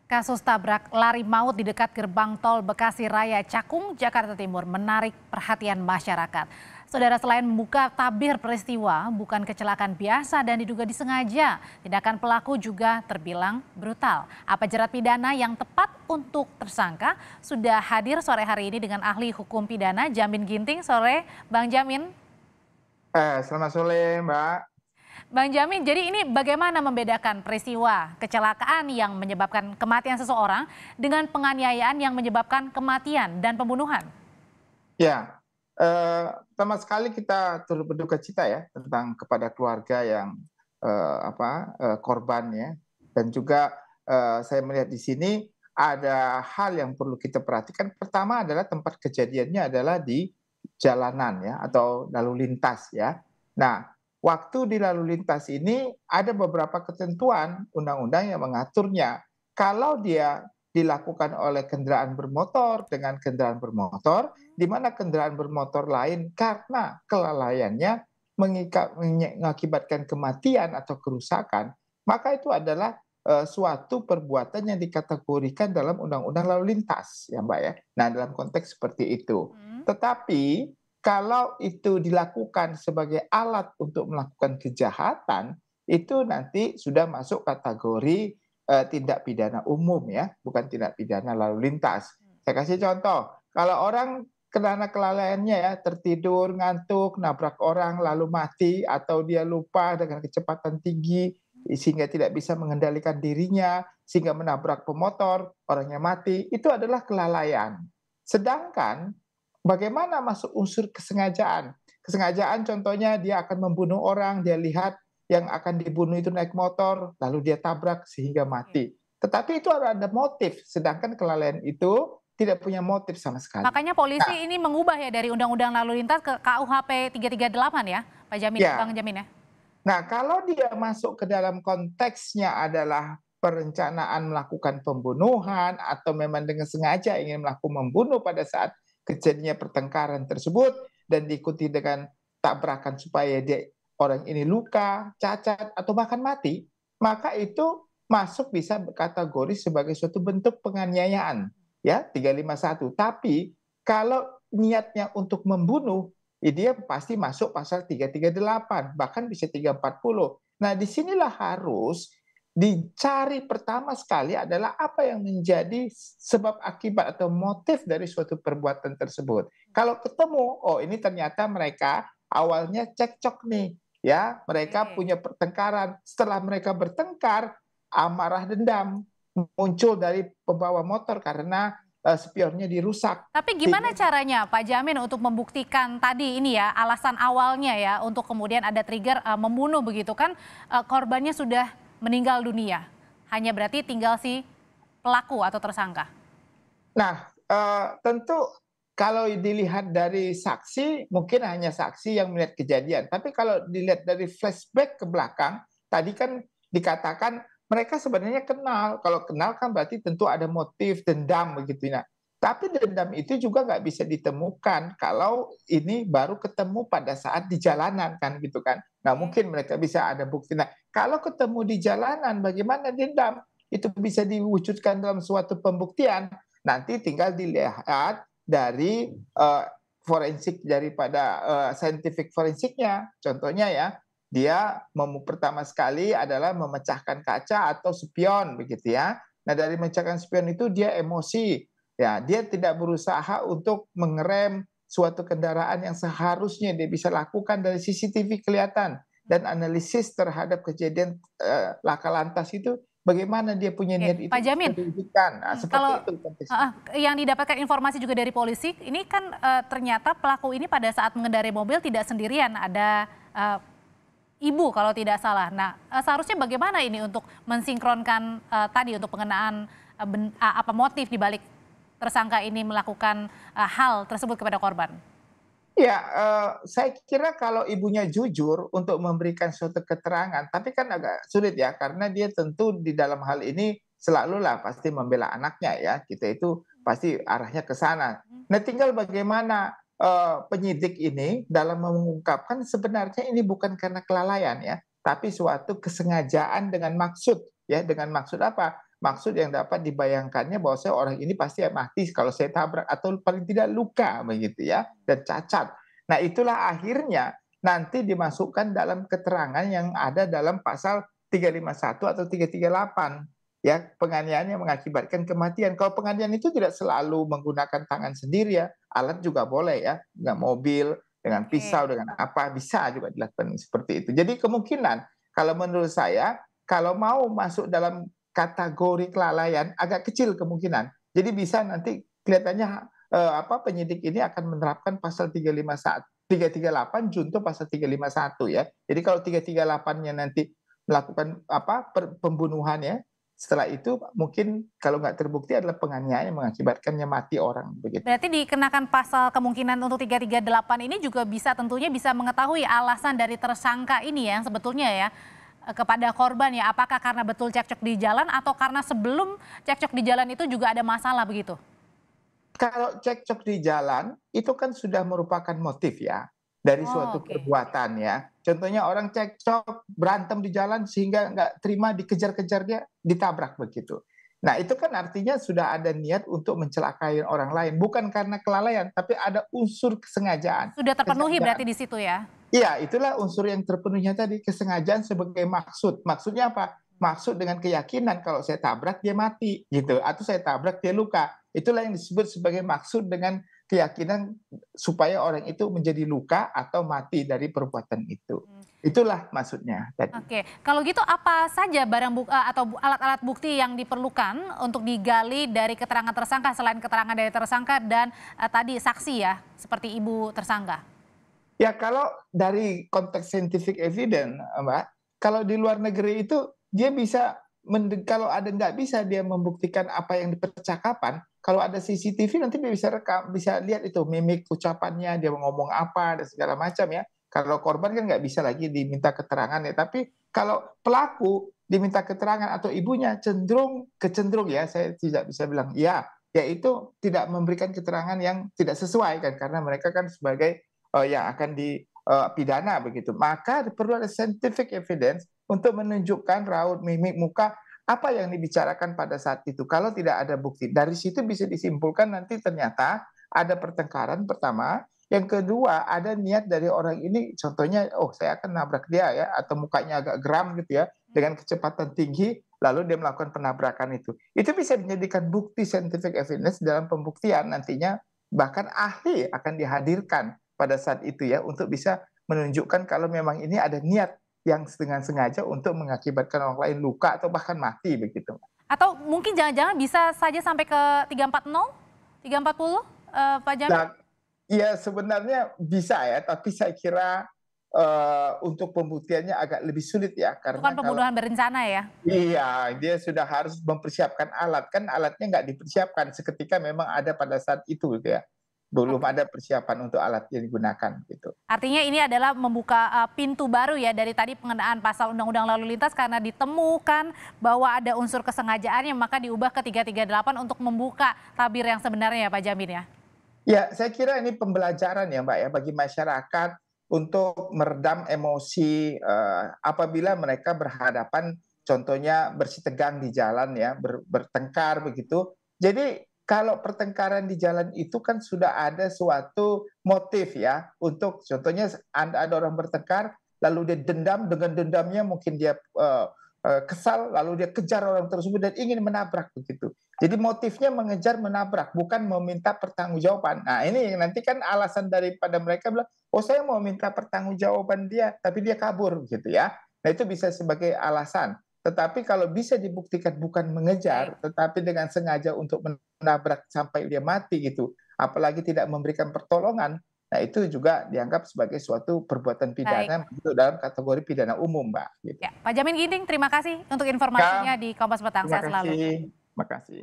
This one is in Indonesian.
Kasus tabrak lari maut di dekat gerbang tol Bekasi Raya Cakung, Jakarta Timur menarik perhatian masyarakat. Saudara, selain membuka tabir peristiwa, bukan kecelakaan biasa dan diduga disengaja. Tindakan pelaku juga terbilang brutal. Apa jerat pidana yang tepat untuk tersangka? Sudah hadir sore hari ini dengan ahli hukum pidana Jamin Ginting. Sore, Bang Jamin. Selamat sore, Mbak. Bang Jamin, jadi ini bagaimana membedakan peristiwa kecelakaan yang menyebabkan kematian seseorang dengan penganiayaan yang menyebabkan kematian dan pembunuhan? Ya, pertama sekali kita turut berduka cita ya tentang kepada keluarga yang korban ya, dan juga saya melihat di sini ada hal yang perlu kita perhatikan. Pertama adalah tempat kejadiannya adalah di jalanan ya atau lalu lintas ya. Nah, waktu di lalu lintas ini ada beberapa ketentuan undang-undang yang mengaturnya. Kalau dia dilakukan oleh kendaraan bermotor dengan kendaraan bermotor, di mana kendaraan bermotor lain karena kelalaiannya mengakibatkan kematian atau kerusakan, maka itu adalah suatu perbuatan yang dikategorikan dalam undang-undang lalu lintas, ya Mbak ya. Nah, dalam konteks seperti itu. Tetapi kalau itu dilakukan sebagai alat untuk melakukan kejahatan, itu nanti sudah masuk kategori tindak pidana umum ya, bukan tindak pidana lalu lintas. Saya kasih contoh, kalau orang karena kelalaiannya ya, tertidur, ngantuk, nabrak orang lalu mati, atau dia lupa dengan kecepatan tinggi sehingga tidak bisa mengendalikan dirinya, sehingga menabrak pemotor, orangnya mati, itu adalah kelalaian. Sedangkan bagaimana masuk unsur kesengajaan? Kesengajaan contohnya dia akan membunuh orang, dia lihat yang akan dibunuh itu naik motor, lalu dia tabrak sehingga mati. Tetapi itu ada motif, sedangkan kelalaian itu tidak punya motif sama sekali. Makanya polisi Nah, ini mengubah ya dari Undang-Undang Lalu Lintas ke KUHP 338 ya, Pak Jamin, Bang ya. Jamin ya? Nah, kalau dia masuk ke dalam konteksnya adalah perencanaan melakukan pembunuhan atau memang dengan sengaja ingin melakukan membunuh pada saat kejadiannya pertengkaran tersebut dan diikuti dengan tabrakan supaya orang ini luka, cacat atau bahkan mati, maka itu masuk bisa kategori sebagai suatu bentuk penganiayaan ya 351. Tapi kalau niatnya untuk membunuh, ya dia pasti masuk pasal 338, bahkan bisa 340. Nah, disinilah harus dicari pertama sekali adalah apa yang menjadi sebab akibat atau motif dari suatu perbuatan tersebut. Kalau ketemu, oh ini ternyata mereka awalnya cekcok nih, ya mereka Oke. punya pertengkaran. Setelah mereka bertengkar, amarah dendam muncul dari pembawa motor karena spionnya dirusak. Tapi gimana Sehingga caranya Pak Jamin untuk membuktikan tadi ini ya, alasan awalnya ya untuk kemudian ada trigger membunuh begitu kan, korbannya sudah meninggal dunia. Hanya berarti tinggal si pelaku atau tersangka. Nah, tentu kalau dilihat dari saksi, mungkin hanya saksi yang melihat kejadian. Tapi kalau dilihat dari flashback ke belakang, tadi kan dikatakan mereka sebenarnya kenal. Kalau kenal kan berarti tentu ada motif dendam begitu. Nah, tapi dendam itu juga nggak bisa ditemukan kalau ini baru ketemu pada saat di jalanan kan gitu kan. Nah, Oke. mungkin mereka bisa ada bukti. Nah, kalau ketemu di jalanan, bagaimana dendam? Itu bisa diwujudkan dalam suatu pembuktian. Nanti tinggal dilihat dari forensik daripada scientific forensiknya. Contohnya ya, dia pertama sekali adalah memecahkan kaca atau spion begitu ya. Nah, dari memecahkan spion itu dia emosi. Ya, dia tidak berusaha untuk mengerem suatu kendaraan yang seharusnya dia bisa lakukan dari CCTV kelihatan dan analisis terhadap kejadian laka lantas itu bagaimana dia punya Oke, niat itu Pak bisa Jamin, diwujudkan. Nah, kalau seperti itu konteksnya. yang didapatkan informasi juga dari polisi, ini kan ternyata pelaku ini pada saat mengendarai mobil tidak sendirian, ada ibu kalau tidak salah. Nah, seharusnya bagaimana ini untuk mensinkronkan tadi untuk pengenaan apa motif di balik tersangka ini melakukan hal tersebut kepada korban? Ya, saya kira kalau ibunya jujur untuk memberikan suatu keterangan, tapi kan agak sulit ya, karena dia tentu di dalam hal ini selalulah pasti membela anaknya ya, kita itu pasti arahnya ke sana. Nah, tinggal bagaimana penyidik ini dalam mengungkapkan sebenarnya ini bukan karena kelalaian ya, tapi suatu kesengajaan dengan maksud ya, dengan maksud apa? maksud yang dapat dibayangkannya bahwa orang ini pasti mati kalau saya tabrak atau paling tidak luka begitu ya dan cacat. Nah, itulah akhirnya nanti dimasukkan dalam keterangan yang ada dalam pasal 351 atau 338 ya, penganiayaan yang mengakibatkan kematian. Kalau penganiayaan itu tidak selalu menggunakan tangan sendiri ya, alat juga boleh ya, dengan mobil, dengan pisau, Oke. dengan apa bisa juga dilakukan seperti itu. Jadi kemungkinan kalau menurut saya kalau mau masuk dalam kategori kelalaian agak kecil kemungkinan. Jadi bisa nanti kelihatannya penyidik ini akan menerapkan pasal 351 338 junto pasal 351 ya. Jadi kalau 338-nya nanti melakukan pembunuhan ya, setelah itu mungkin kalau nggak terbukti adalah penganiayaan yang mengakibatkannya mati orang begitu. Berarti dikenakan pasal kemungkinan untuk 338 ini juga bisa tentunya bisa mengetahui alasan dari tersangka ini ya yang sebetulnya ya kepada korban ya, apakah karena betul cekcok di jalan atau karena sebelum cekcok di jalan itu juga ada masalah begitu? Kalau cekcok di jalan, itu kan sudah merupakan motif ya, dari Oh, suatu oke. perbuatan ya. Contohnya orang cekcok, berantem di jalan sehingga nggak terima dikejar-kejar dia, ditabrak begitu. Nah itu kan artinya sudah ada niat untuk mencelakai orang lain, bukan karena kelalaian, tapi ada unsur kesengajaan. Sudah terpenuhi berarti Kesengajaan. di situ ya? Iya, itulah unsur yang terpenuhnya tadi, kesengajaan sebagai maksud. Maksudnya apa? Maksud dengan keyakinan kalau saya tabrak dia mati gitu, atau saya tabrak dia luka. Itulah yang disebut sebagai maksud dengan keyakinan supaya orang itu menjadi luka atau mati dari perbuatan itu. Mmm, Itulah maksudnya tadi. oke. Kalau gitu apa saja atau alat-alat bukti yang diperlukan untuk digali dari keterangan tersangka selain keterangan dari tersangka dan, tadi saksi ya, seperti ibu tersangka? Ya kalau dari konteks scientific evidence, Mbak, kalau di luar negeri itu dia bisa kalau ada nggak bisa dia membuktikan apa yang di percakapan, kalau ada CCTV nanti dia bisa rekam, bisa lihat itu mimik ucapannya, dia mau ngomong apa dan segala macam ya. Kalau korban kan nggak bisa lagi diminta keterangan ya, tapi kalau pelaku diminta keterangan atau ibunya kecenderung ya, saya tidak bisa bilang iya, yaitu tidak memberikan keterangan yang tidak sesuai kan karena mereka kan sebagai yang akan dipidana begitu. Maka perlu ada scientific evidence untuk menunjukkan raut mimik muka apa yang dibicarakan pada saat itu. Kalau tidak ada bukti, dari situ bisa disimpulkan nanti ternyata ada pertengkaran pertama, yang kedua ada niat dari orang ini, contohnya, oh saya akan nabrak dia ya, atau mukanya agak geram gitu ya, dengan kecepatan tinggi, lalu dia melakukan penabrakan itu. Itu bisa dijadikan bukti scientific evidence dalam pembuktian nantinya, bahkan ahli akan dihadirkan pada saat itu ya untuk bisa menunjukkan kalau memang ini ada niat yang dengan sengaja untuk mengakibatkan orang lain luka atau bahkan mati begitu. Atau mungkin jangan-jangan bisa saja sampai ke 340, 340, Pak Jamin? Nah, ya sebenarnya bisa ya, tapi saya kira untuk pembuktiannya agak lebih sulit ya Itu kan karena kalau pembunuhan berencana ya? iya, dia sudah harus mempersiapkan alat, kan alatnya nggak dipersiapkan seketika memang ada pada saat itu gitu ya. Belum Oke. ada persiapan untuk alat yang digunakan gitu. Artinya ini adalah membuka, pintu baru ya dari tadi pengenaan pasal Undang-Undang Lalu Lintas karena ditemukan bahwa ada unsur kesengajaannya maka diubah ke 338 untuk membuka tabir yang sebenarnya ya Pak Jamin ya? Ya, saya kira ini pembelajaran ya, Mbak, ya, bagi masyarakat untuk meredam emosi, apabila mereka berhadapan contohnya bersitegang di jalan ya, bertengkar begitu. Jadi kalau pertengkaran di jalan itu kan sudah ada suatu motif ya, untuk contohnya ada orang bertengkar, lalu dia dendam, dengan dendamnya mungkin dia, kesal, lalu dia kejar orang tersebut dan ingin menabrak begitu. Jadi motifnya mengejar menabrak, bukan meminta pertanggungjawaban. Nah ini nanti kan alasan daripada mereka bilang, oh saya mau minta pertanggungjawaban dia, tapi dia kabur gitu ya. Nah itu bisa sebagai alasan. Tetapi kalau bisa dibuktikan bukan Baik. mengejar, tetapi dengan sengaja untuk menabrak sampai dia mati gitu, apalagi tidak memberikan pertolongan, nah itu juga dianggap sebagai suatu perbuatan Baik. pidana masuk dalam kategori pidana umum, Mbak. Gitu. Ya, Pak Jamin Ginting terima kasih untuk Ya, informasinya di Kompas Petang, terima sehat selalu. kasih. Terima kasih.